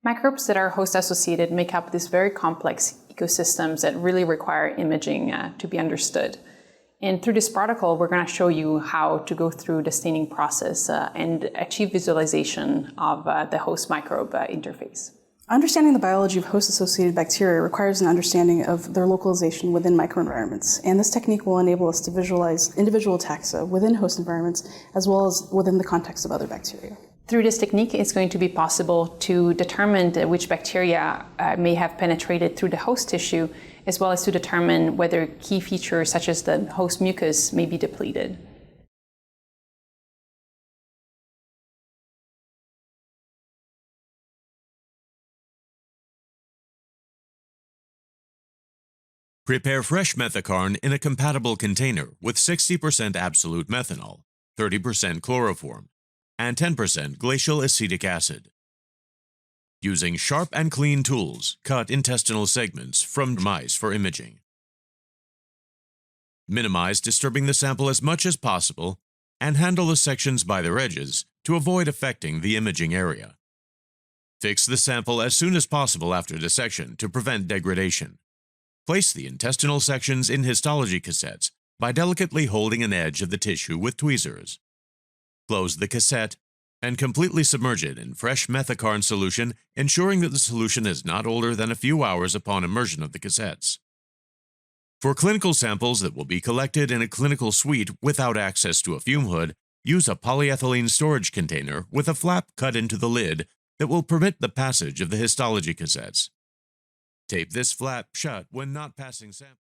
Microbes that are host-associated make up these very complex ecosystems that really require imaging to be understood. And through this protocol, we're going to show you how to go through the staining process and achieve visualization of the host microbe interface. Understanding the biology of host-associated bacteria requires an understanding of their localization within microenvironments, and this technique will enable us to visualize individual taxa within host environments as well as within the context of other bacteria. Through this technique, it's going to be possible to determine which bacteria may have penetrated through the host tissue, as well as to determine whether key features such as the host mucus may be depleted. Prepare fresh methacarn in a compatible container with 60% absolute methanol, 30% chloroform, and 10% glacial acetic acid. Using sharp and clean tools, cut intestinal segments from mice for imaging. Minimize disturbing the sample as much as possible and handle the sections by their edges to avoid affecting the imaging area. Fix the sample as soon as possible after dissection to prevent degradation. Place the intestinal sections in histology cassettes by delicately holding an edge of the tissue with tweezers. Close the cassette and completely submerge it in fresh methacarn solution, ensuring that the solution is not older than a few hours upon immersion of the cassettes. For clinical samples that will be collected in a clinical suite without access to a fume hood, use a polyethylene storage container with a flap cut into the lid that will permit the passage of the histology cassettes. Tape this flap shut when not passing samples.